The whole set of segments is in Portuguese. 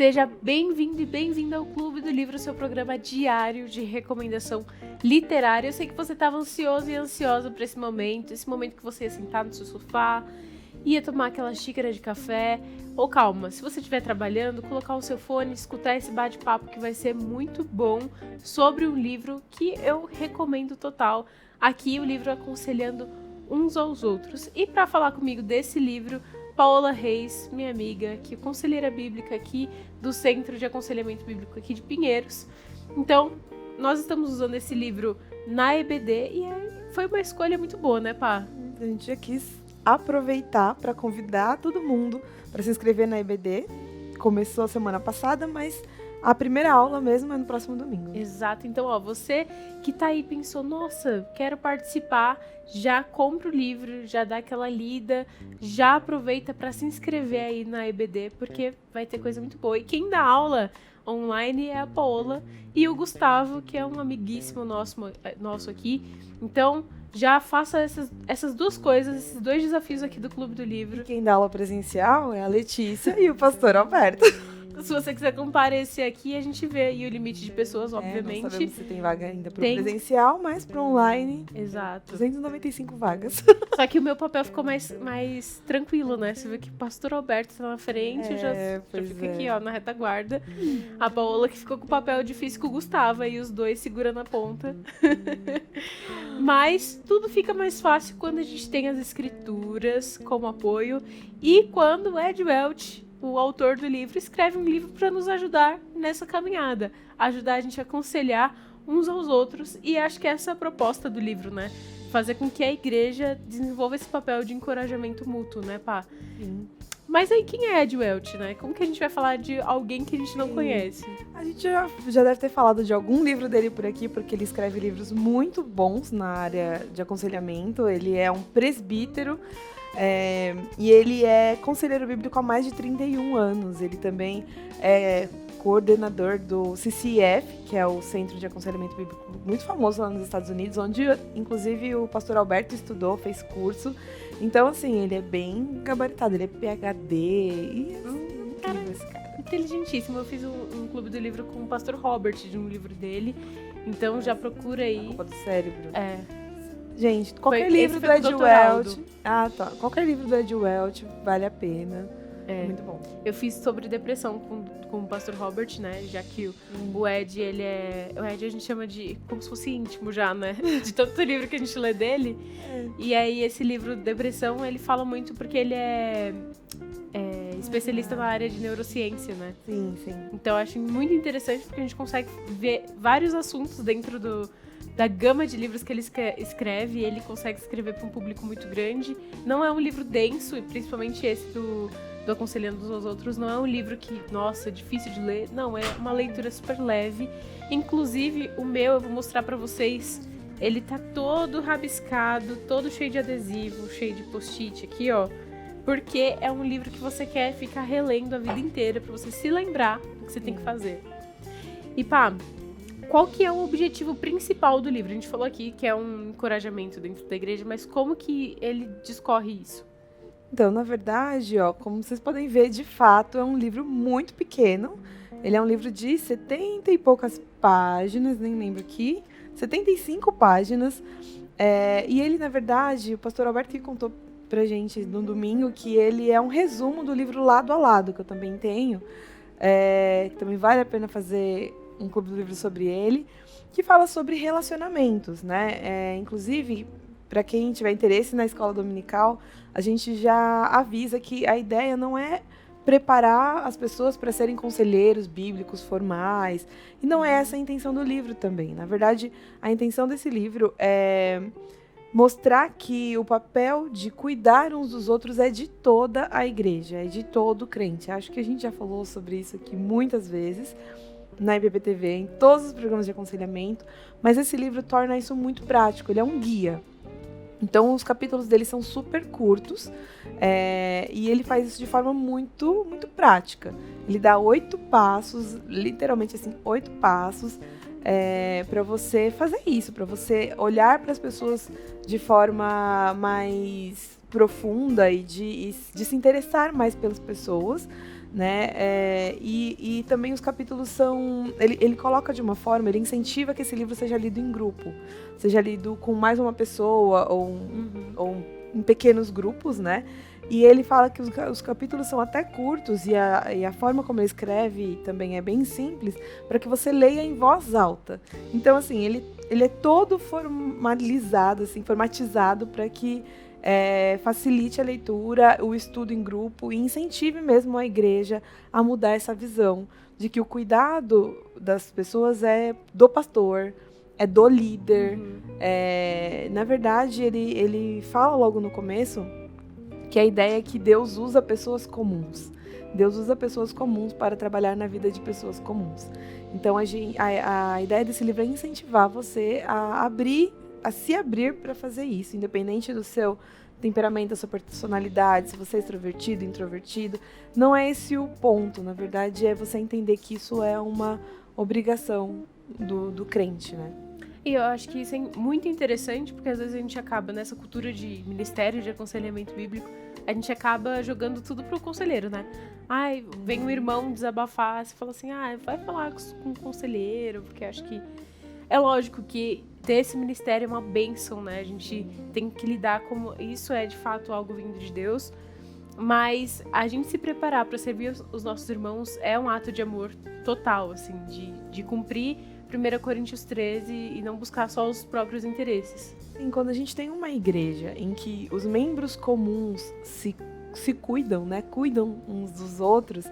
Seja bem-vindo e bem-vinda ao Clube do Livro, seu programa diário de recomendação literária. Eu sei que você estava ansioso e ansiosa para esse momento que você ia sentar no seu sofá, ia tomar aquela xícara de café. Ou calma, se você estiver trabalhando, colocar o seu fone, escutar esse bate-papo que vai ser muito bom sobre um livro que eu recomendo total. Aqui o livro Aconselhando Uns aos Outros. E para falar comigo desse livro, Paola Reis, minha amiga, que é conselheira bíblica aqui do Centro de Aconselhamento Bíblico aqui de Pinheiros. Então, nós estamos usando esse livro na EBD e foi uma escolha muito boa, né, Pá? A gente já quis aproveitar para convidar todo mundo para se inscrever na EBD. Começou a semana passada, mas a primeira aula mesmo é no próximo domingo. Exato. Então, você que tá aí pensou, nossa, quero participar, já compra o livro, já dá aquela lida, já aproveita para se inscrever aí na EBD, porque vai ter coisa muito boa. E quem dá aula online é a Paola e o Gustavo, que é um amiguíssimo nosso aqui. Então, já faça essas duas coisas, esses dois desafios aqui do Clube do Livro. E quem dá aula presencial é a Letícia e o pastor Alberto. Se você quiser comparecer aqui, a gente vê aí o limite de pessoas, obviamente. Não sabemos se tem vaga ainda para o presencial, mas para online, exato. 295 vagas. Só que o meu papel ficou mais tranquilo, né? Você vê que o pastor Alberto tá na frente, eu já fico aqui, na retaguarda. A Paola que ficou com o papel difícil com o Gustavo, e os dois segurando a ponta. Mas tudo fica mais fácil quando a gente tem as escrituras como apoio e quando o Ed Welch, o autor do livro, escreve um livro para nos ajudar nessa caminhada, ajudar a gente a aconselhar uns aos outros, e acho que essa é a proposta do livro, né? Fazer com que a igreja desenvolva esse papel de encorajamento mútuo, né, Pá? Sim. Mas aí, quem é Ed Welch, né? Como que a gente vai falar de alguém que a gente não conhece? A gente já deve ter falado de algum livro dele por aqui, porque ele escreve livros muito bons na área de aconselhamento. Ele é um presbítero, e ele é conselheiro bíblico há mais de 31 anos. Ele também é coordenador do CCF, que é o Centro de Aconselhamento Bíblico muito famoso lá nos Estados Unidos, onde inclusive o pastor Alberto estudou, fez curso. Então, assim, ele é bem gabaritado, ele é PhD e incrível esse cara. Inteligentíssimo. Eu fiz um clube do livro com o pastor Robert, de um livro dele. Então já procura aí. A culpa do cérebro. Gente, qualquer livro do Ed Welch. Qualquer livro do Ed Welch vale a pena. É muito bom. Eu fiz sobre depressão com o pastor Robert, né? Já que o Ed, o Ed a gente chama de como se fosse íntimo já, né? De tanto livro que a gente lê dele. E aí esse livro, Depressão, ele fala muito porque ele é especialista na área de neurociência, né? Sim. Então eu acho muito interessante porque a gente consegue ver vários assuntos dentro da gama de livros que ele escreve, e ele consegue escrever para um público muito grande. Não é um livro denso, e principalmente esse do Aconselhando Uns aos Outros, não é um livro que, nossa, é difícil de ler. Não, é uma leitura super leve. Inclusive, o meu, eu vou mostrar para vocês, ele tá todo rabiscado, todo cheio de adesivo, cheio de post-it aqui, ó. Porque é um livro que você quer ficar relendo a vida inteira, para você se lembrar do que você tem que fazer. E pá, qual que é o objetivo principal do livro? A gente falou aqui que é um encorajamento dentro da igreja, mas como que ele discorre isso? Então, na verdade, como vocês podem ver, de fato, é um livro muito pequeno. Ele é um livro de 70 e poucas páginas, nem lembro aqui, 75 páginas. E ele, na verdade, o pastor Alberto que contou pra gente no domingo que ele é um resumo do livro Lado a Lado, que eu também tenho. Que também vale a pena fazer um clube do livro sobre ele, que fala sobre relacionamentos, né? Inclusive, para quem tiver interesse na escola dominical, a gente já avisa que a ideia não é preparar as pessoas para serem conselheiros bíblicos formais, e não é essa a intenção do livro também. Na verdade, a intenção desse livro é mostrar que o papel de cuidar uns dos outros é de toda a igreja, é de todo crente. Acho que a gente já falou sobre isso aqui muitas vezes, na IBPTV, em todos os programas de aconselhamento, mas esse livro torna isso muito prático, ele é um guia. Então, os capítulos dele são super curtos, e ele faz isso de forma muito, muito prática. Ele dá 8 passos, literalmente assim, 8 passos, para você fazer isso, para você olhar para as pessoas de forma mais profunda e de se interessar mais pelas pessoas, né? E também os capítulos são... Ele coloca de uma forma, ele incentiva que esse livro seja lido em grupo, seja lido com mais uma pessoa ou em pequenos grupos, né? E ele fala que os capítulos são até curtos e a forma como ele escreve também é bem simples, para que você leia em voz alta. Então, assim, ele é todo formalizado, assim, formatizado para que facilite a leitura, o estudo em grupo e incentive mesmo a igreja a mudar essa visão de que o cuidado das pessoas é do pastor, é do líder. Na verdade, ele fala logo no começo que a ideia é que Deus usa pessoas comuns. Deus usa pessoas comuns para trabalhar na vida de pessoas comuns. Então, a ideia desse livro é incentivar você a se abrir para fazer isso, independente do seu temperamento, da sua personalidade, se você é extrovertido, introvertido. Não é esse o ponto, na verdade, é você entender que isso é uma obrigação do crente, né? E eu acho que isso é muito interessante, porque às vezes a gente acaba nessa cultura de ministério de aconselhamento bíblico, a gente acaba jogando tudo pro conselheiro, né? Ai, vem um irmão desabafar, você fala assim, vai falar com o conselheiro, porque acho que é lógico que ter esse ministério é uma bênção, né? A gente tem que lidar como isso é de fato algo vindo de Deus, mas a gente se preparar para servir os nossos irmãos é um ato de amor total, assim, de cumprir 1 Coríntios 13 e não buscar só os próprios interesses. Sim, quando a gente tem uma igreja em que os membros comuns se cuidam, né? Cuidam uns dos outros,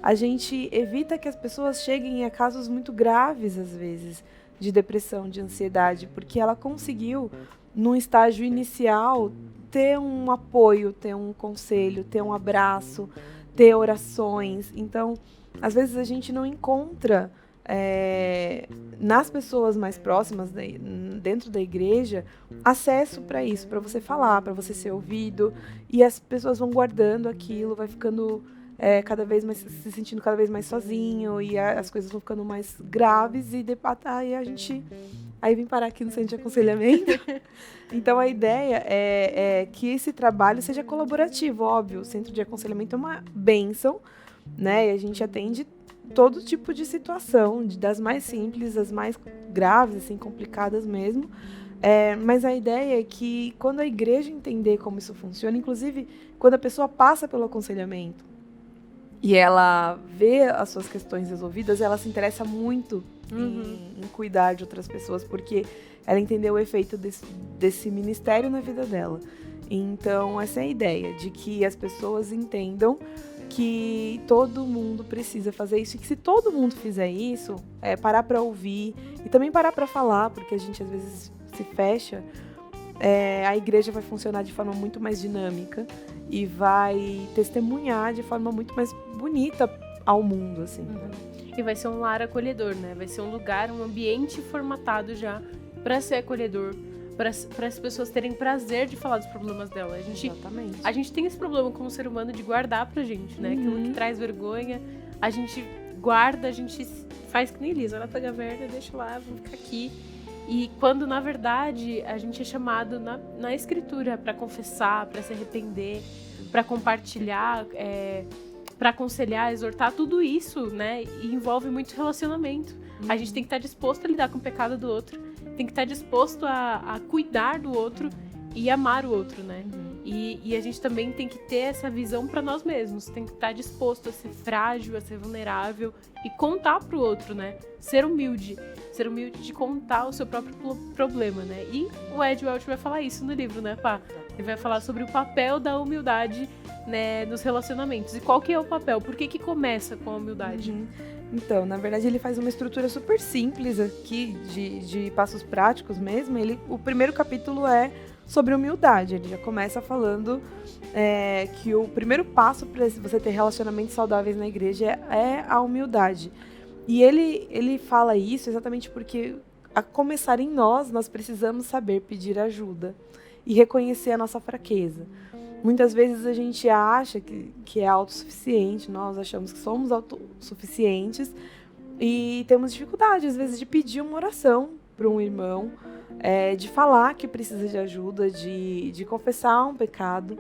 a gente evita que as pessoas cheguem a casos muito graves, às vezes, de depressão, de ansiedade, porque ela conseguiu, num estágio inicial, ter um apoio, ter um conselho, ter um abraço, ter orações. Então, às vezes a gente não encontra nas pessoas mais próximas, dentro da igreja, acesso para isso, para você falar, para você ser ouvido, e as pessoas vão guardando aquilo, vai ficando cada vez mais, se sentindo cada vez mais sozinho, e as coisas vão ficando mais graves, e aí vem parar aqui no centro de aconselhamento. Então a ideia é que esse trabalho seja colaborativo, óbvio. O centro de aconselhamento é uma bênção, né? E a gente atende todo tipo de situação, das mais simples às mais graves, assim, complicadas mesmo. Mas a ideia é que quando a igreja entender como isso funciona, inclusive quando a pessoa passa pelo aconselhamento e ela vê as suas questões resolvidas, ela se interessa muito em cuidar de outras pessoas, porque ela entendeu o efeito desse ministério na vida dela. Então, essa é a ideia, de que as pessoas entendam que todo mundo precisa fazer isso, e que se todo mundo fizer isso, parar para ouvir e também parar para falar, porque a gente às vezes se fecha, a igreja vai funcionar de forma muito mais dinâmica e vai testemunhar de forma muito mais bonita ao mundo, assim. E vai ser um lar acolhedor, né? Vai ser um lugar, um ambiente formatado já para ser acolhedor, para as pessoas terem prazer de falar dos problemas dela. Exatamente. A gente tem esse problema como ser humano de guardar pra gente, né? Aquilo que traz vergonha, a gente guarda, a gente faz que nem Lisa, ela pega a merda, deixa lá, vamos ficar aqui. E quando, na verdade, a gente é chamado na escritura para confessar, para se arrepender, para compartilhar, para aconselhar, exortar, tudo isso, né? E envolve muito relacionamento. A gente tem que estar disposto a lidar com o pecado do outro, tem que estar disposto a cuidar do outro e amar o outro, né? E a gente também tem que ter essa visão para nós mesmos, tem que estar disposto a ser frágil, a ser vulnerável e contar pro outro, né? Ser humilde de contar o seu próprio problema, né? E o Ed Welch vai falar isso no livro, né, Pá? Ele vai falar sobre o papel da humildade, né, nos relacionamentos. E qual que é o papel? Por que começa com a humildade? Então, na verdade, ele faz uma estrutura super simples aqui, de passos práticos mesmo. O primeiro capítulo é sobre humildade. Ele já começa falando que o primeiro passo para você ter relacionamentos saudáveis na igreja é a humildade. E ele fala isso exatamente porque, a começar em nós precisamos saber pedir ajuda e reconhecer a nossa fraqueza. Muitas vezes a gente acha que é autossuficiente, nós achamos que somos autossuficientes e temos dificuldade, às vezes, de pedir uma oração para um irmão, de falar que precisa de ajuda, de confessar um pecado.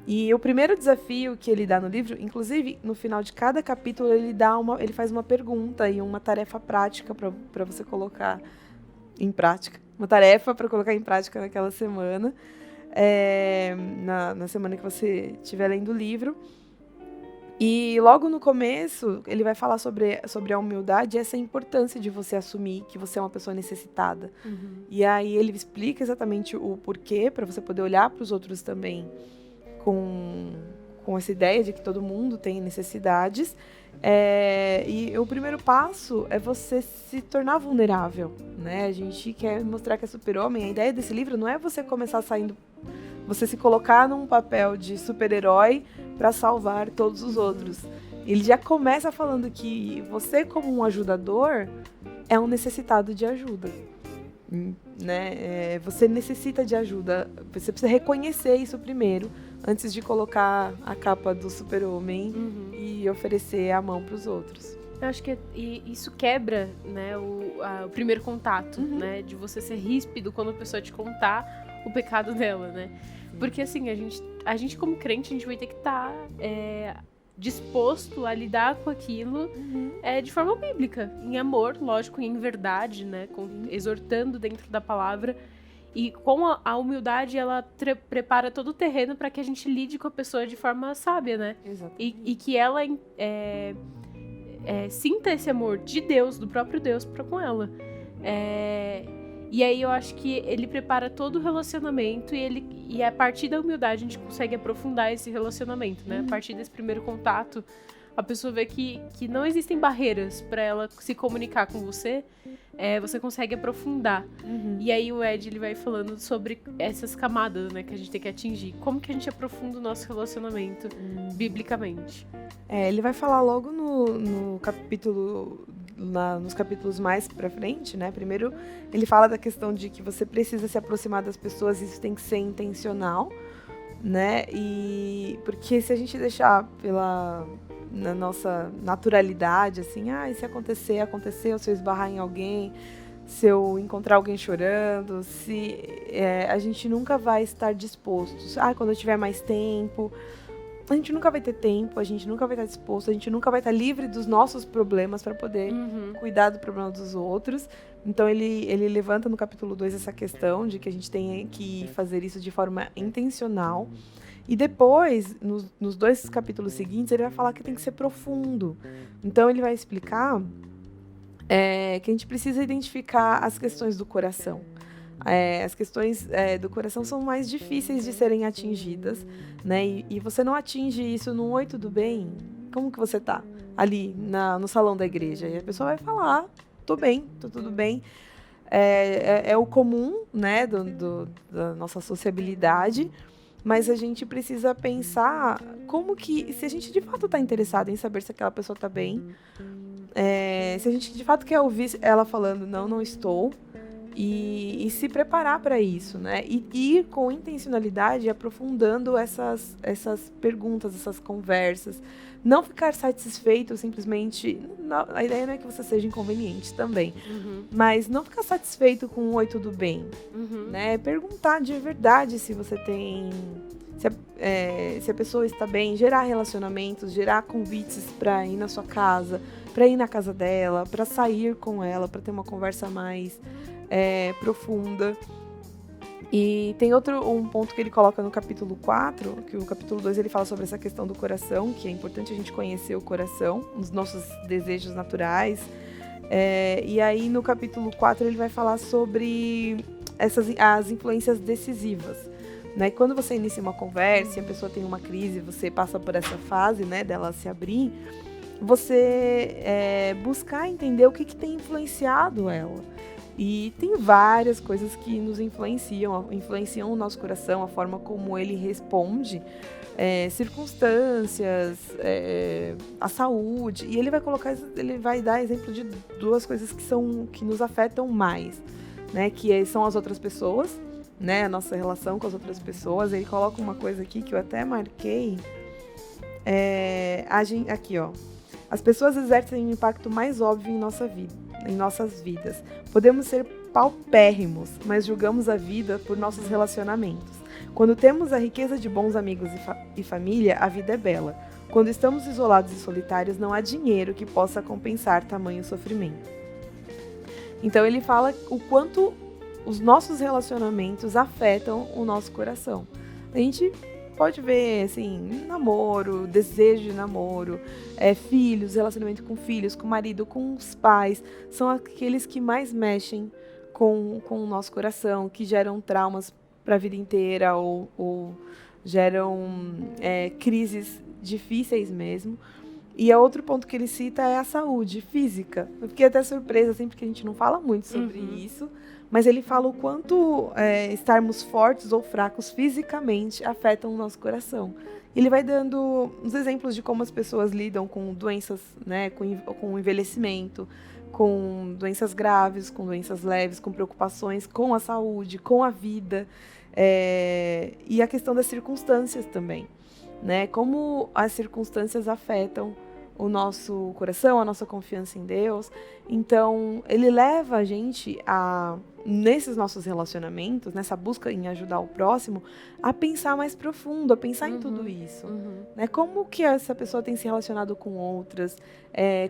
E o primeiro desafio que ele dá no livro, inclusive, no final de cada capítulo, ele faz uma pergunta e uma tarefa prática para você colocar em prática. Uma tarefa para colocar em prática naquela semana, na semana que você estiver lendo o livro. E logo no começo, ele vai falar sobre a humildade e essa importância de você assumir que você é uma pessoa necessitada. E aí ele explica exatamente o porquê, para você poder olhar para os outros também com essa ideia de que todo mundo tem necessidades. E o primeiro passo é você se tornar vulnerável, né? A gente quer mostrar que é super-homem. A ideia desse livro não é você começar você se colocar num papel de super-herói para salvar todos os outros. Ele já começa falando que você, como um ajudador, é um necessitado de ajuda. Né? Você necessita de ajuda. Você precisa reconhecer isso primeiro, antes de colocar a capa do super-homem e oferecer a mão para os outros. Eu acho que isso quebra, né, o primeiro contato, né, de você ser ríspido quando a pessoa te contar o pecado dela, né? Porque assim, a gente como crente, a gente vai ter que estar disposto a lidar com aquilo de forma bíblica, em amor, lógico, em verdade, né, exortando dentro da palavra. E com a humildade, ela prepara todo o terreno para que a gente lide com a pessoa de forma sábia, né? E que ela sinta esse amor de Deus, do próprio Deus, para com ela. E aí eu acho que ele prepara todo o relacionamento e a partir da humildade a gente consegue aprofundar esse relacionamento, né? A partir desse primeiro contato, a pessoa vê que não existem barreiras para ela se comunicar com você, você consegue aprofundar. E aí o Ed, ele vai falando sobre essas camadas, né, que a gente tem que atingir. Como que a gente aprofunda o nosso relacionamento biblicamente? Ele vai falar logo no capítulo, nos capítulos mais pra frente, né? Primeiro, ele fala da questão de que você precisa se aproximar das pessoas, isso tem que ser intencional, né? E porque se a gente deixar na nossa naturalidade, assim, e se aconteceu, se eu esbarrar em alguém, se eu encontrar alguém chorando, a gente nunca vai estar disposto. Quando eu tiver mais tempo, a gente nunca vai ter tempo, a gente nunca vai estar disposto, a gente nunca vai estar livre dos nossos problemas para poder cuidar do problema dos outros. Então ele levanta no capítulo 2 essa questão de que a gente tem que fazer isso de forma intencional. E depois, nos 2 capítulos seguintes, ele vai falar que tem que ser profundo. Então, ele vai explicar que a gente precisa identificar as questões do coração. As questões do coração são mais difíceis de serem atingidas, né? E você não atinge isso no "Oi, tudo bem? Como que você tá?" Ali no salão da igreja. E a pessoa vai falar, "Tô bem, tô tudo bem." É o comum, né, da nossa sociabilidade. Mas a gente precisa pensar se a gente de fato está interessado em saber se aquela pessoa está bem, se a gente de fato quer ouvir ela falando não estou, e se preparar para isso, né? E ir com intencionalidade aprofundando essas perguntas, essas conversas. Não ficar satisfeito simplesmente... a ideia não é que você seja inconveniente também, mas não ficar satisfeito com "Oi, tudo bem?" Né? Perguntar de verdade se você tem... Se a pessoa está bem, gerar relacionamentos, gerar convites para ir na sua casa, para ir na casa dela, para sair com ela, para ter uma conversa mais profunda. E tem um ponto que ele coloca no capítulo 4, que o capítulo 2 ele fala sobre essa questão do coração, que é importante a gente conhecer o coração, os nossos desejos naturais. E aí no capítulo 4 ele vai falar sobre as influências decisivas. Né? Quando você inicia uma conversa e a pessoa tem uma crise, você passa por essa fase, né, dela se abrir, você buscar entender o que tem influenciado ela. E tem várias coisas que nos influenciam o nosso coração, a forma como ele responde, circunstâncias, a saúde. E ele vai dar exemplo de 2 coisas que nos afetam mais, né? Que são as outras pessoas, né? A nossa relação com as outras pessoas. Ele coloca uma coisa aqui que eu até marquei. Aqui, ó. As pessoas exercem um impacto mais óbvio em nossas vidas. Podemos ser paupérrimos, mas julgamos a vida por nossos relacionamentos. Quando temos a riqueza de bons amigos e família, a vida é bela. Quando estamos isolados e solitários, não há dinheiro que possa compensar tamanho sofrimento. Então ele fala o quanto os nossos relacionamentos afetam o nosso coração. A gente pode ver, assim, namoro, desejo de namoro, filhos, relacionamento com filhos, com marido, com os pais, são aqueles que mais mexem com o nosso coração, que geram traumas para a vida inteira ou geram crises difíceis mesmo. E outro ponto que ele cita é a saúde física. Eu fiquei até surpresa, sempre que a gente não fala muito sobre isso, mas ele fala o quanto estarmos fortes ou fracos fisicamente afetam o nosso coração. Ele vai dando uns exemplos de como as pessoas lidam com doenças, né, com o envelhecimento, com doenças graves, com doenças leves, com preocupações com a saúde, com a vida, e a questão das circunstâncias também, né? Como as circunstâncias afetam o nosso coração, a nossa confiança em Deus. Então, ele leva a gente nesses nossos relacionamentos, nessa busca em ajudar o próximo, a pensar mais profundo, a pensar em tudo isso. Né? Como que essa pessoa tem se relacionado com outras,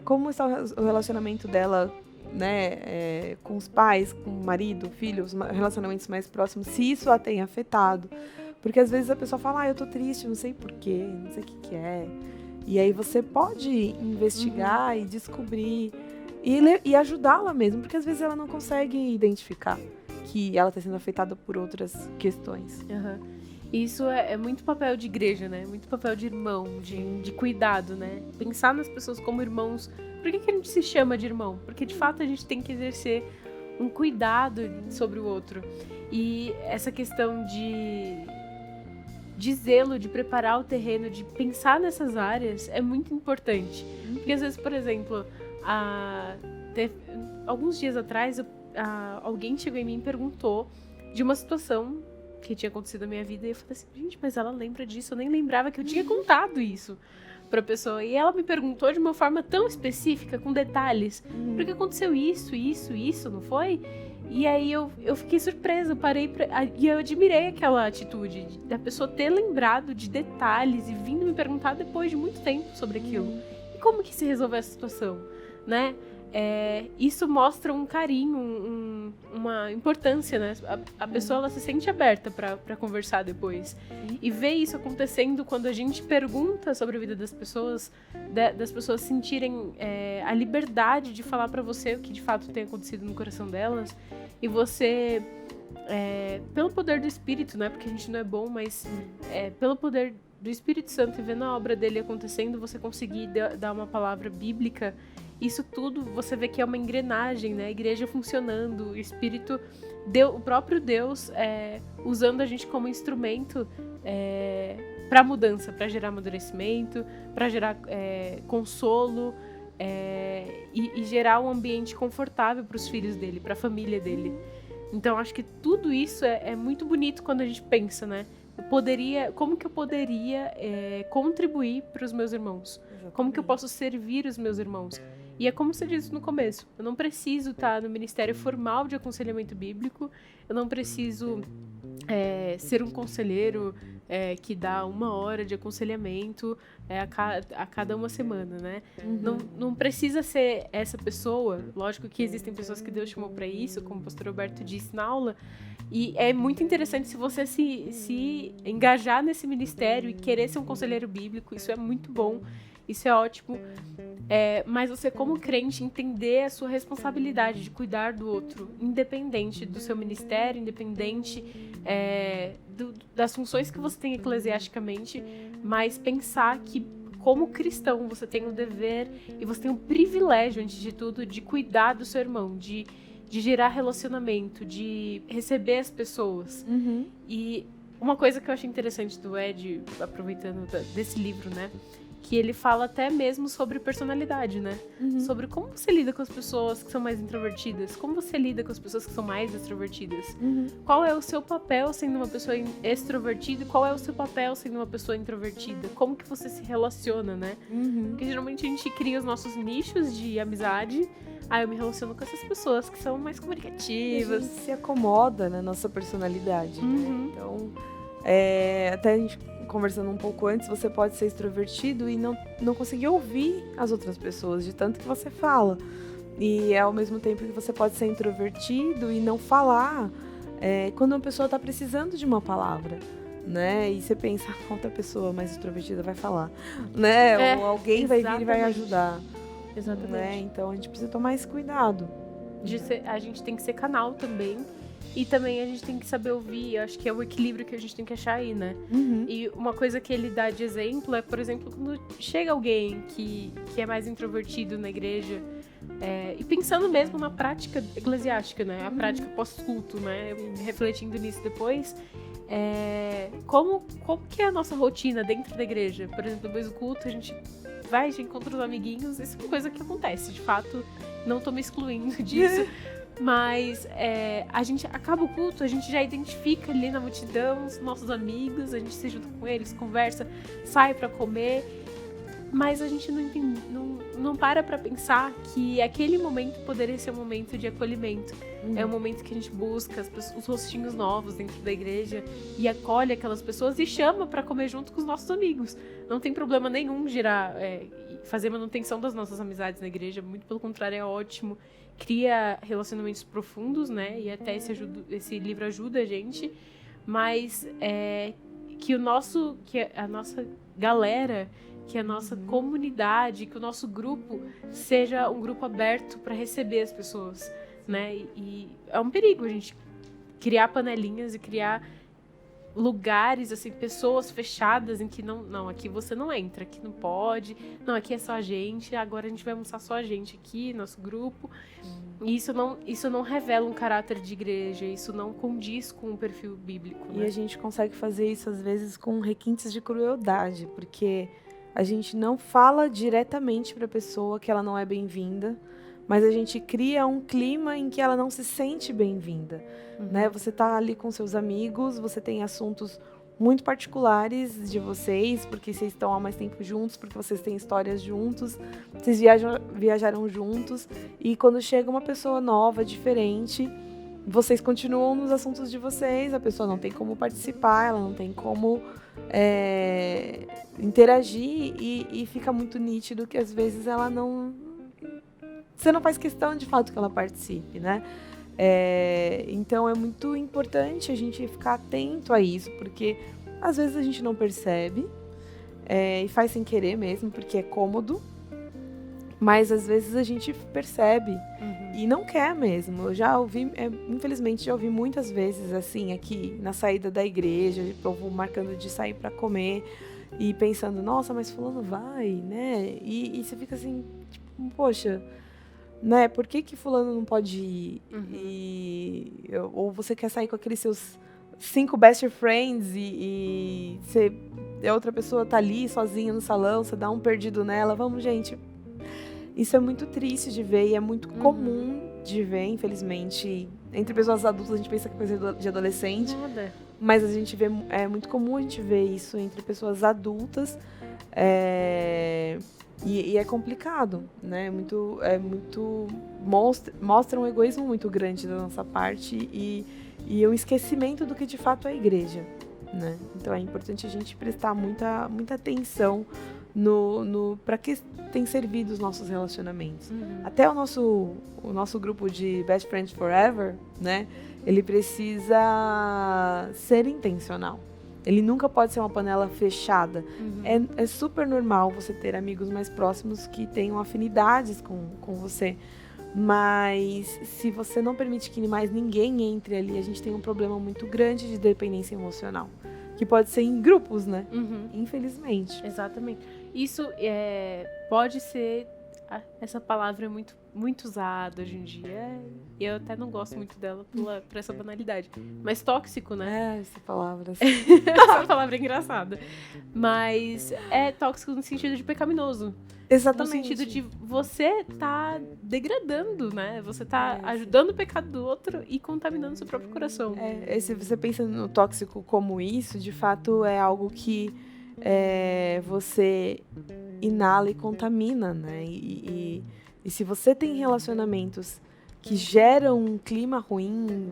como está o relacionamento dela, né, com os pais, com o marido, filhos, relacionamentos mais próximos, se isso a tem afetado. Porque às vezes a pessoa fala, eu tô triste, não sei porquê, não sei o que é. E aí você pode investigar e descobrir e ajudá-la mesmo, porque às vezes ela não consegue identificar que ela está sendo afetada por outras questões. Isso é muito papel de igreja, né? Muito papel de irmão, de cuidado, né? Pensar nas pessoas como irmãos. Por que a gente se chama de irmão? Porque de fato a gente tem que exercer um cuidado sobre o outro. E essa questão de zelo, de preparar o terreno, de pensar nessas áreas é muito importante. Porque às vezes, por exemplo, alguns dias atrás, alguém chegou em mim e perguntou de uma situação que tinha acontecido na minha vida, e eu falei assim, gente, mas ela lembra disso? Eu nem lembrava que eu tinha contado isso pra pessoa. E ela me perguntou de uma forma tão específica, com detalhes, porque aconteceu isso, não foi? E aí eu fiquei surpresa, e eu admirei aquela atitude da pessoa ter lembrado de detalhes e vindo me perguntar depois de muito tempo sobre aquilo. E como que se resolveu essa situação, né? Isso mostra um carinho, uma importância, né? A pessoa ela se sente aberta para conversar depois. E ver isso acontecendo quando a gente pergunta sobre a vida das pessoas sentirem a liberdade de falar para você o que de fato tem acontecido no coração delas. E você, pelo poder do Espírito, né? Porque a gente não é bom, mas pelo poder do Espírito Santo e vendo a obra dele acontecendo, você conseguir dar uma palavra bíblica. Isso tudo você vê que é uma engrenagem, né? A igreja funcionando, o Espírito, o próprio Deus usando a gente como instrumento para mudança, para gerar amadurecimento, para gerar consolo e gerar um ambiente confortável para os filhos dele, para a família dele. Então acho que tudo isso é muito bonito quando a gente pensa, né? Como que eu poderia contribuir para os meus irmãos? Exatamente. Como que eu posso servir os meus irmãos? E é como você disse no começo, eu não preciso estar no ministério formal de aconselhamento bíblico, eu não preciso ser um conselheiro que dá 1 hora de aconselhamento a cada uma semana, né? Não precisa ser essa pessoa. Lógico que existem pessoas que Deus chamou para isso, como o pastor Roberto disse na aula, e é muito interessante se você se engajar nesse ministério e querer ser um conselheiro bíblico, isso é muito bom, isso é ótimo. Mas você, como crente, entender a sua responsabilidade de cuidar do outro, independente do seu ministério, independente das funções que você tem eclesiasticamente, mas pensar que, como cristão, você tem o dever e você tem o privilégio, antes de tudo, de cuidar do seu irmão, de gerar relacionamento, de receber as pessoas. E uma coisa que eu achei interessante do Ed, aproveitando desse livro, né? que ele fala até mesmo sobre personalidade, né? Sobre como você lida com as pessoas que são mais introvertidas, como você lida com as pessoas que são mais extrovertidas. Qual é o seu papel sendo uma pessoa extrovertida e qual é o seu papel sendo uma pessoa introvertida? Como que você se relaciona, né? Porque geralmente a gente cria os nossos nichos de amizade. Eu me relaciono com essas pessoas que são mais comunicativas. A gente se acomoda na nossa personalidade, né? Então, até a gente conversando um pouco antes, você pode ser extrovertido e não conseguir ouvir as outras pessoas, de tanto que você fala. E ao mesmo tempo que você pode ser introvertido e não falar quando uma pessoa está precisando de uma palavra, né? E você pensa, outra pessoa mais extrovertida vai falar, né? Ou alguém vai vir e vai ajudar. Exatamente. Né? Então a gente precisa tomar esse cuidado. A gente tem que ser canal também. E também a gente tem que saber ouvir, eu acho que é o equilíbrio que a gente tem que achar aí, né? E uma coisa que ele dá de exemplo é, por exemplo, quando chega alguém que é mais introvertido na igreja, e pensando mesmo na prática eclesiástica, né? A prática pós-culto, né? Refletindo nisso depois, como que é a nossa rotina dentro da igreja? Por exemplo, depois do culto, a gente encontra os amiguinhos, isso é uma coisa que acontece, de fato, não tô me excluindo disso. Mas a gente acaba o culto, a gente já identifica ali na multidão os nossos amigos, a gente se junta com eles, conversa, sai pra comer, mas a gente não para pra pensar que aquele momento poderia ser um momento de acolhimento. É um momento que a gente busca os rostinhos novos dentro da igreja e acolhe aquelas pessoas e chama pra comer junto com os nossos amigos. Não tem problema nenhum fazer manutenção das nossas amizades na igreja, muito pelo contrário, é ótimo. Cria relacionamentos profundos, né? E até esse livro ajuda a gente. Mas que a nossa galera, que a nossa comunidade, que o nosso grupo seja um grupo aberto para receber as pessoas, né? E é um perigo a gente criar panelinhas e criar lugares, assim, pessoas fechadas em que não, aqui você não entra, aqui não pode, não, aqui é só a gente, agora a gente vai almoçar só a gente aqui, nosso grupo. E isso não revela um caráter de igreja, isso não condiz com o perfil bíblico, né? E a gente consegue fazer isso, às vezes, com requintes de crueldade, porque a gente não fala diretamente para a pessoa que ela não é bem-vinda, mas a gente cria um clima em que ela não se sente bem-vinda, né? Você tá ali com seus amigos, você tem assuntos muito particulares de vocês, porque vocês estão há mais tempo juntos, porque vocês têm histórias juntos, vocês viajaram juntos, e quando chega uma pessoa nova, diferente, vocês continuam nos assuntos de vocês, a pessoa não tem como participar, ela não tem como interagir, e fica muito nítido que às vezes ela não... Você não faz questão de fato que ela participe, né? Então é muito importante a gente ficar atento a isso, porque às vezes a gente não percebe, e faz sem querer mesmo, porque é cômodo, mas às vezes a gente percebe e não quer mesmo. Eu já ouvi, infelizmente já ouvi muitas vezes assim, aqui na saída da igreja, o povo marcando de sair para comer e pensando, nossa, mas fulano vai, né? E você fica assim, tipo, poxa... Né? Por que fulano não pode ir? Ou você quer sair com aqueles seus 5 best friends e a outra pessoa tá ali sozinha no salão, você dá um perdido nela. Vamos, gente. Isso é muito triste de ver e é muito comum de ver, infelizmente. Entre pessoas adultas a gente pensa que é coisa de adolescente. Nada. Mas a gente vê, é muito comum a gente ver isso entre pessoas adultas. E é complicado, né? Mostra um egoísmo muito grande da nossa parte e um esquecimento do que de fato é a igreja, né? Então é importante a gente prestar muita atenção para que tem servido os nossos relacionamentos. Até o nosso grupo de Best Friends Forever, né? Ele precisa ser intencional. Ele nunca pode ser uma panela fechada. É super normal você ter amigos mais próximos que tenham afinidades com você. Mas se você não permite que mais ninguém entre ali, a gente tem um problema muito grande de dependência emocional. Que pode ser em grupos, né? Infelizmente. Exatamente. Isso pode ser... Essa palavra é muito muito usada hoje em dia. E eu até não gosto muito dela por essa banalidade. Mas tóxico, né? Essa palavra. Essa palavra é engraçada. Mas é tóxico no sentido de pecaminoso. Exatamente. No sentido de você tá degradando, né? Você tá ajudando o pecado do outro e contaminando seu próprio coração. Se você pensa no tóxico como isso, de fato é algo que você inala e contamina, né? E se você tem relacionamentos que geram um clima ruim,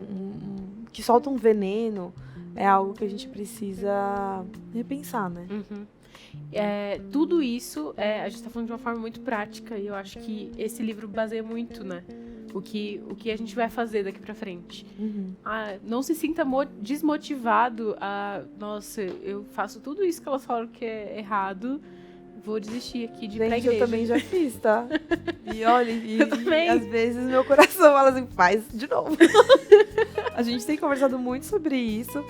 que soltam um veneno, é algo que a gente precisa repensar, né? Uhum. Tudo isso, a gente tá falando de uma forma muito prática e eu acho que esse livro baseia muito, né? O que a gente vai fazer daqui pra frente. Uhum. Não se sinta desmotivado nossa, eu faço tudo isso que elas falam que é errado, vou desistir aqui de ir pra igreja. Eu também já fiz, tá? E olha, e também. Às vezes meu coração fala assim, faz de novo. A gente tem conversado muito sobre isso.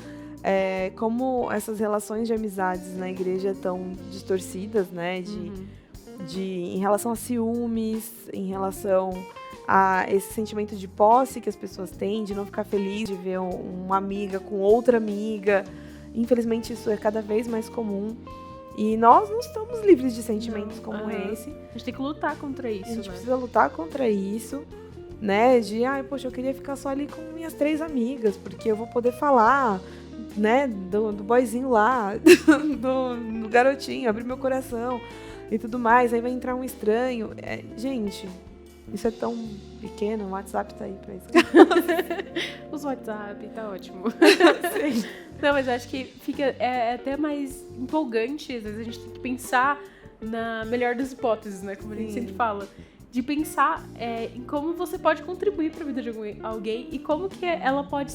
Como essas relações de amizades na igreja estão distorcidas, né? Em relação a ciúmes, em relação a esse sentimento de posse que as pessoas têm, de não ficar feliz de ver uma amiga com outra amiga. Infelizmente, isso é cada vez mais comum. E nós não estamos livres de sentimentos como esse. A gente tem que lutar contra isso, A gente né? precisa lutar contra isso, né? Poxa, eu queria ficar só ali com minhas 3 amigas, porque eu vou poder falar, né, do boyzinho lá, do garotinho, abrir meu coração e tudo mais. Aí vai entrar um estranho. Gente, isso é tão pequeno, o WhatsApp tá aí pra isso. Os WhatsApp, tá ótimo. Sim. Não, mas eu acho que fica até mais empolgante, às vezes a gente tem que pensar na melhor das hipóteses, né? Como a gente sempre fala. De pensar em como você pode contribuir para a vida de alguém e como que ela pode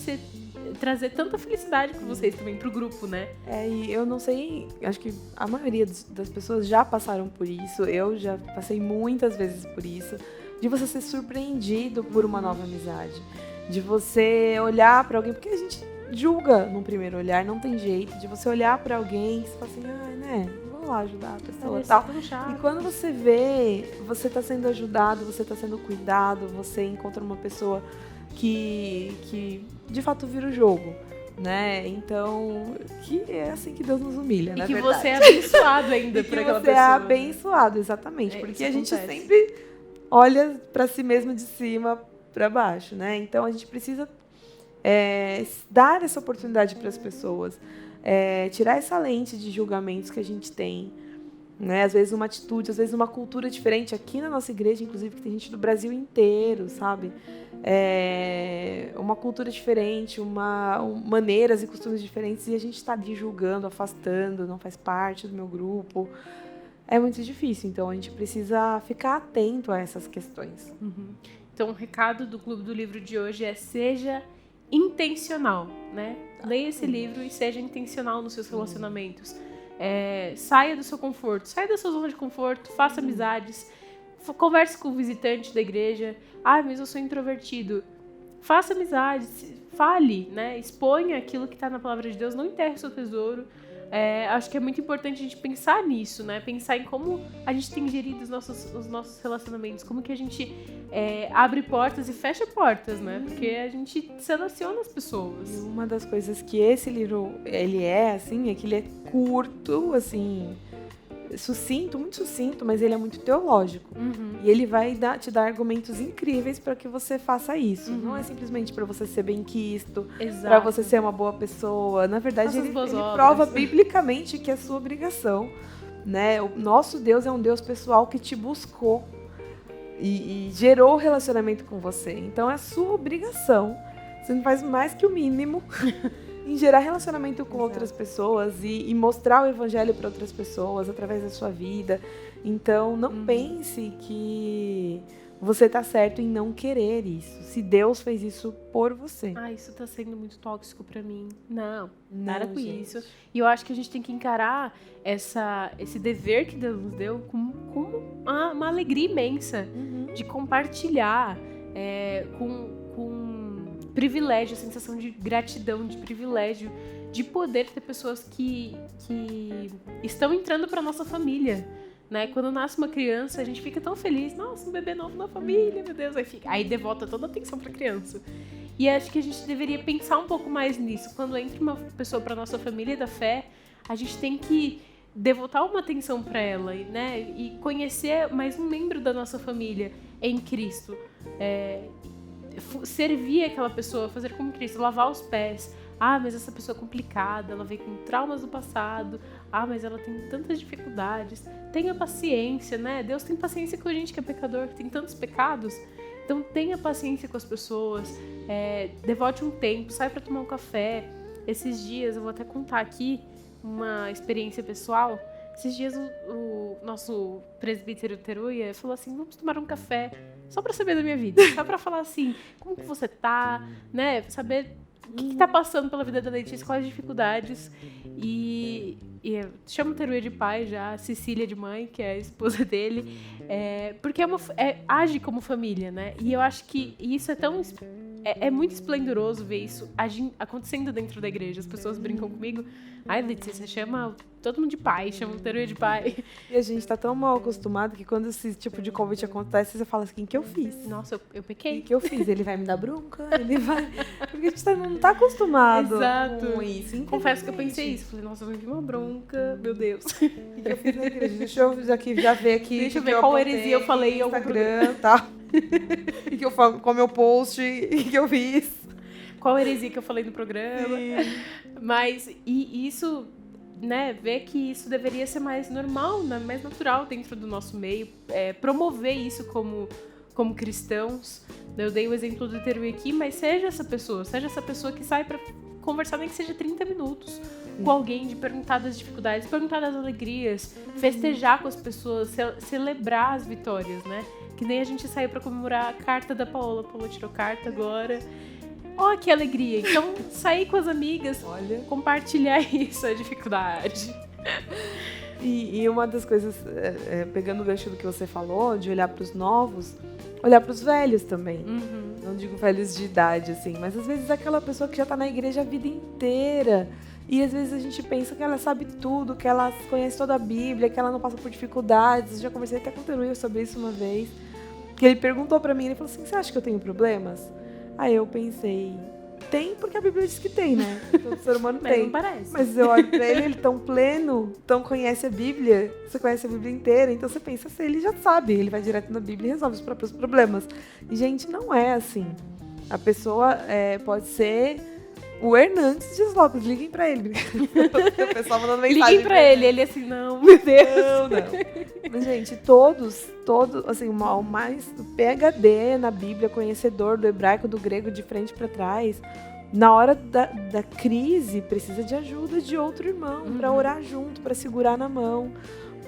trazer tanta felicidade para vocês também, pro grupo, né? E eu não sei, acho que a maioria das pessoas já passaram por isso, eu já passei muitas vezes por isso, de você ser surpreendido por uma nova amizade, de você olhar para alguém, porque a gente julga no primeiro olhar, não tem jeito, de você olhar para alguém e falar assim, né, vou lá ajudar a pessoa e tal. E quando você vê, você tá sendo ajudado, você tá sendo cuidado, você encontra uma pessoa que de fato vira o jogo, né? Então, que é assim que Deus nos humilha, na verdade. E que você é abençoado ainda por aquela pessoa. Que você é abençoado, exatamente, porque a gente sempre olha para si mesmo de cima para baixo, né? Então, a gente precisa dar essa oportunidade para as pessoas, tirar essa lente de julgamentos que a gente tem, né? Às vezes uma atitude, às vezes uma cultura diferente. Aqui na nossa igreja, inclusive, que tem gente do Brasil inteiro, sabe? Uma cultura diferente, maneiras e costumes diferentes, e a gente está ali julgando, afastando, não faz parte do meu grupo. É muito difícil, então a gente precisa ficar atento a essas questões. Uhum. Então, o recado do Clube do Livro de hoje é: seja intencional, né? Leia esse livro e seja intencional nos seus relacionamentos. Saia do seu conforto, saia da sua zona de conforto, faça amizades, converse com o visitante da igreja. Mas eu sou introvertido. Faça amizades, fale, né? Exponha aquilo que está na palavra de Deus, não enterre o seu tesouro. Acho que é muito importante a gente pensar nisso, né? Pensar em como a gente tem gerido os nossos relacionamentos, como que a gente abre portas e fecha portas, né? Porque a gente seleciona as pessoas. E uma das coisas que esse livro ele assim, é que ele é curto, assim, sucinto, muito sucinto, mas ele é muito teológico. Uhum. E ele vai te dar argumentos incríveis para que você faça isso. Uhum. Não é simplesmente para você ser benquisto, para você ser uma boa pessoa. Na verdade, ele prova biblicamente que é sua obrigação, né? O nosso Deus é um Deus pessoal que te buscou e gerou relacionamento com você. Então, é sua obrigação. Você não faz mais que o mínimo em gerar relacionamento com outras pessoas e mostrar o evangelho para outras pessoas através da sua vida. Então, não pense que você tá certo em não querer isso. Se Deus fez isso por você. Isso tá sendo muito tóxico para mim. Não, nada com gente. isso. E eu acho que a gente tem que encarar esse dever que Deus nos deu com uma alegria imensa de compartilhar com privilégio, a sensação de gratidão, de privilégio, de poder ter pessoas que estão entrando para nossa família, né? Quando nasce uma criança, a gente fica tão feliz. Nossa, um bebê novo na família, meu Deus. Aí devota toda a atenção pra criança. E acho que a gente deveria pensar um pouco mais nisso. Quando entra uma pessoa pra nossa família da fé, a gente tem que devotar uma atenção para ela, né? E conhecer mais um membro da nossa família em Cristo. Servir aquela pessoa, fazer como Cristo, lavar os pés. Ah, mas essa pessoa é complicada, ela veio com traumas do passado. Ah, mas ela tem tantas dificuldades. Tenha paciência, né? Deus tem paciência com a gente que é pecador, que tem tantos pecados. Então tenha paciência com as pessoas. Devote um tempo, sai para tomar um café. Esses dias, eu vou até contar aqui uma experiência pessoal. Esses dias o nosso presbítero Teruya falou assim, vamos tomar um café só pra saber da minha vida, só pra falar assim, como que você tá, né, saber o que tá passando pela vida da Letícia, quais as dificuldades. E eu chamo o Teruya de pai já, a Cecília de mãe, que é a esposa dele, porque age como família, né, e eu acho que isso é muito esplendoroso ver isso acontecendo dentro da igreja. As pessoas brincam comigo. Ai, Letícia, chama todo mundo de pai, chama o Teruya de pai. E a gente tá tão mal acostumado que quando esse tipo de convite acontece, você fala assim, o que eu fiz? Nossa, eu pequei. O que eu fiz? Ele vai me dar bronca? Ele vai... Porque a gente não tá acostumado com isso. Confesso que eu pensei isso. Falei, nossa, eu vou vir uma bronca, meu Deus. O que eu fiz na igreja? Deixa eu já ver aqui. Deixa eu ver qual heresia eu falei no Instagram, tá? E que eu falo, qual meu post e que eu fiz. Qual heresia que eu falei no programa. Sim. Mas, e isso, né, ver que isso deveria ser mais normal, né, mais natural dentro do nosso meio. Promover isso como cristãos. Eu dei o exemplo do Teruya aqui, mas seja essa pessoa que sai pra conversar, nem que seja 30 minutos com alguém, de perguntar das dificuldades, perguntar das alegrias, festejar com as pessoas, celebrar as vitórias, né? Que nem a gente saiu pra comemorar a carta da Paola. A Paola tirou carta agora. Ó, que alegria. Então, sair com as amigas, compartilhar isso, a dificuldade. E uma das coisas, pegando o gancho do que você falou, de olhar pros novos, olhar pros velhos também. Uhum. Não digo velhos de idade, assim, mas às vezes aquela pessoa que já tá na igreja a vida inteira. E às vezes a gente pensa que ela sabe tudo, que ela conhece toda a Bíblia, que ela não passa por dificuldades. Eu já conversei até com o Teruya sobre isso uma vez. Que ele perguntou pra mim, ele falou assim, você acha que eu tenho problemas? Aí eu pensei, tem porque a Bíblia diz que tem, né? Todo ser humano Mas tem. não parece. Mas eu olho pra ele tão pleno, tão conhece a Bíblia, você conhece a Bíblia inteira, então você pensa, se ele já sabe, ele vai direto na Bíblia e resolve os próprios problemas. E, gente, não é assim. A pessoa pode ser o Hernandes Dias Lopes, liguem pra ele. O pessoal mandando mensagem. Liguem pra ele assim, não, meu Deus. Não. Mas, gente, todos, assim, o mais PhD na Bíblia, conhecedor do hebraico, do grego, de frente pra trás, na hora da crise, precisa de ajuda de outro irmão, pra orar junto, pra segurar na mão,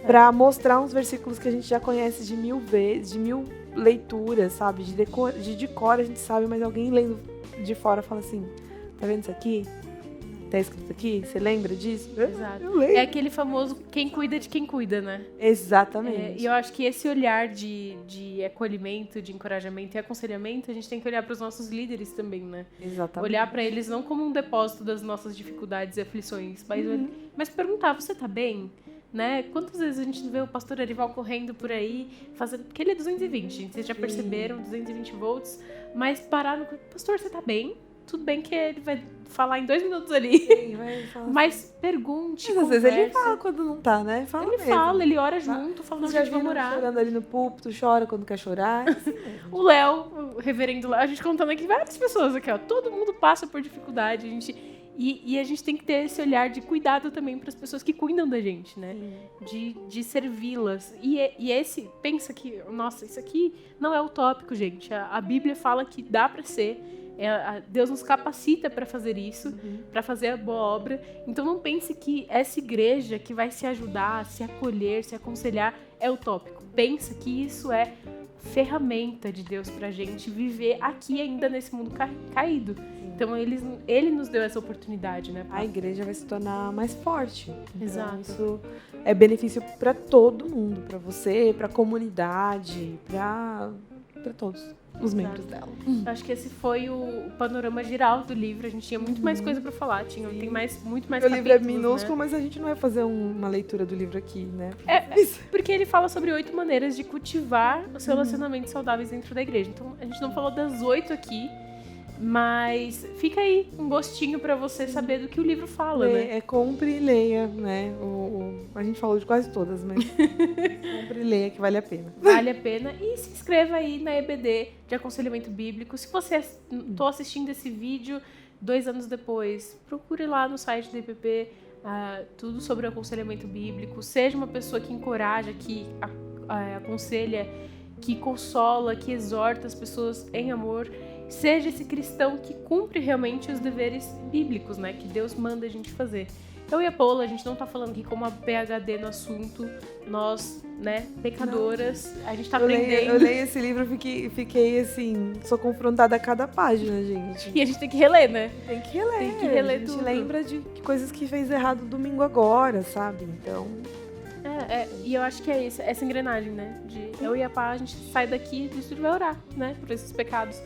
pra mostrar uns versículos que a gente já conhece de 1000 vezes, de 1000 leituras, sabe? De decor a gente sabe, mas alguém lendo de fora fala assim, tá vendo isso aqui? Tá escrito aqui? Você lembra disso? Exato. Eu lembro. É aquele famoso quem cuida de quem cuida, né? Exatamente. E eu acho que esse olhar de acolhimento, de encorajamento e aconselhamento, a gente tem que olhar para os nossos líderes também, né? Exatamente. Olhar para eles não como um depósito das nossas dificuldades e aflições, mas perguntar, você tá bem? Né? Quantas vezes a gente vê o pastor Arival correndo por aí, fazendo... Porque ele é 220, gente. Vocês já perceberam, 220 volts. Mas parar no... Pastor, você tá bem? Tudo bem que ele vai falar em 2 minutos ali. Sim, vai falar. Mas pergunte, Mas às vezes ele fala quando não tá, né? Ele fala, ele ora junto, fala, não, já gente, vamos orar. chorando ali no púlpito, chora quando quer chorar. O Léo, o reverendo Léo, a gente contando aqui várias pessoas aqui, ó. Todo mundo passa por dificuldade, a gente... E a gente tem que ter esse olhar de cuidado também para as pessoas que cuidam da gente, né? De servi-las. E esse, pensa que, nossa, isso aqui não é utópico, gente. A Bíblia fala que dá para ser. Deus nos capacita para fazer isso, para fazer a boa obra. Então não pense que essa igreja que vai se ajudar, se acolher, se aconselhar é utópico. Pensa que isso é ferramenta de Deus pra gente viver aqui ainda nesse mundo caído. Então ele nos deu essa oportunidade, né? A igreja vai se tornar mais forte. Exato. Então, isso é benefício para todo mundo, para você, para a comunidade, para todos. os membros dela. Eu acho que esse foi o panorama geral do livro. A gente tinha muito mais coisa pra falar. Tem muito mais O livro é capítulos, minúsculo, né? mas a gente não vai fazer uma leitura do livro aqui, né? Porque ele fala sobre 8 maneiras de cultivar os relacionamentos saudáveis dentro da igreja. Então, a gente não falou das 8 aqui, mas fica aí um gostinho pra você saber do que o livro fala, né? Compre e leia, né? A gente falou de quase todas, mas compre e leia que vale a pena. Vale a pena. E se inscreva aí na EBD de Aconselhamento Bíblico. Se você tô assistindo esse vídeo 2 anos depois, procure lá no site do EPP tudo sobre o aconselhamento bíblico. Seja uma pessoa que encoraja, que aconselha, que consola, que exorta as pessoas em amor. Seja esse cristão que cumpre realmente os deveres bíblicos, né? Que Deus manda a gente fazer. Eu e a Paula, a gente não tá falando aqui como a PhD no assunto. Nós, né, pecadoras, a gente tá aprendendo. Eu leio esse livro e fiquei assim, sou confrontada a cada página, gente. E a gente tem que reler, né? Tem que reler. Tem que reler a gente tudo. lembra de coisas que fez errado domingo agora, sabe? Então... E eu acho que é isso, essa engrenagem, né? Eu e a Pá, a gente sai daqui do estúdio e vai orar, né? Por esses pecados.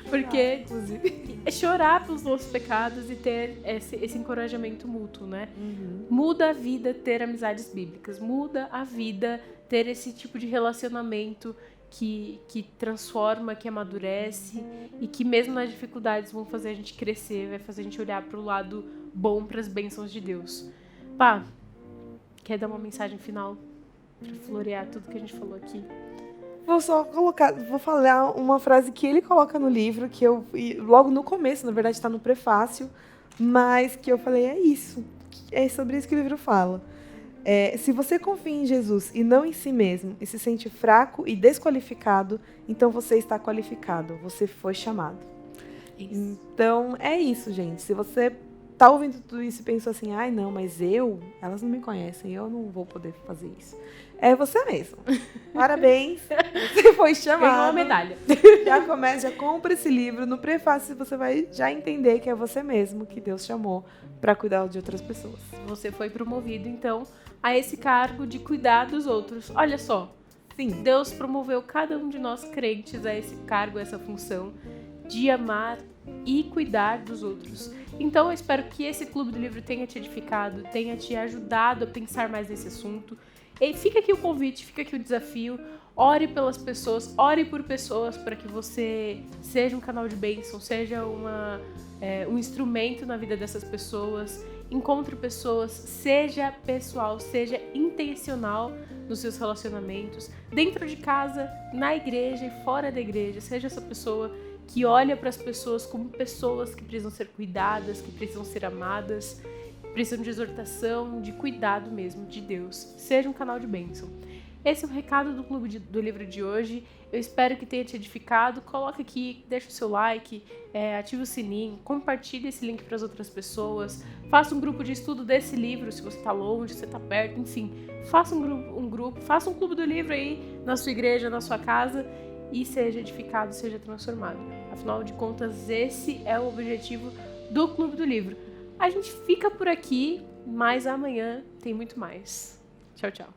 Porque inclusive, é chorar pelos nossos pecados e ter esse encorajamento mútuo, né? Muda a vida ter amizades bíblicas. Muda a vida ter esse tipo de relacionamento que transforma, que amadurece e que mesmo nas dificuldades vão fazer a gente crescer, vai fazer a gente olhar para o lado bom, para as bênçãos de Deus. Pá, quer dar uma mensagem final para florear tudo que a gente falou aqui? Vou falar uma frase que ele coloca no livro, que logo no começo, na verdade está no prefácio, mas que eu falei, é isso. É sobre isso que o livro fala. Se você confia em Jesus e não em si mesmo, e se sente fraco e desqualificado, então você está qualificado, você foi chamado. Isso. Então, é isso, gente. Se você tá ouvindo tudo isso e pensou assim, ai não, mas elas não me conhecem, eu não vou poder fazer isso. É você mesmo. Parabéns, você foi chamado. Ganhou uma medalha. Já compra esse livro. No prefácio você vai já entender que é você mesmo que Deus chamou para cuidar de outras pessoas. Você foi promovido, então, a esse cargo de cuidar dos outros. Olha só, sim, Deus promoveu cada um de nós crentes a esse cargo, a essa função de amar e cuidar dos outros. Então eu espero que esse Clube do Livro tenha te edificado, tenha te ajudado a pensar mais nesse assunto. E fica aqui o convite, fica aqui o desafio. Ore pelas pessoas, ore por pessoas para que você seja um canal de bênção, seja um instrumento na vida dessas pessoas. Encontre pessoas, seja pessoal, seja intencional nos seus relacionamentos, dentro de casa, na igreja e fora da igreja. Seja essa pessoa que olha para as pessoas como pessoas que precisam ser cuidadas, que precisam ser amadas, precisam de exortação, de cuidado mesmo de Deus. Seja um canal de bênção. Esse é o recado do Clube do Livro de hoje. Eu espero que tenha te edificado. Coloca aqui, deixa o seu like, ative o sininho, compartilhe esse link para as outras pessoas. Faça um grupo de estudo desse livro, se você está longe, se você está perto, enfim. Faça um grupo, faça um Clube do Livro aí na sua igreja, na sua casa, e seja edificado, seja transformado. Afinal de contas, esse é o objetivo do Clube do Livro. A gente fica por aqui, mas amanhã tem muito mais. Tchau, tchau.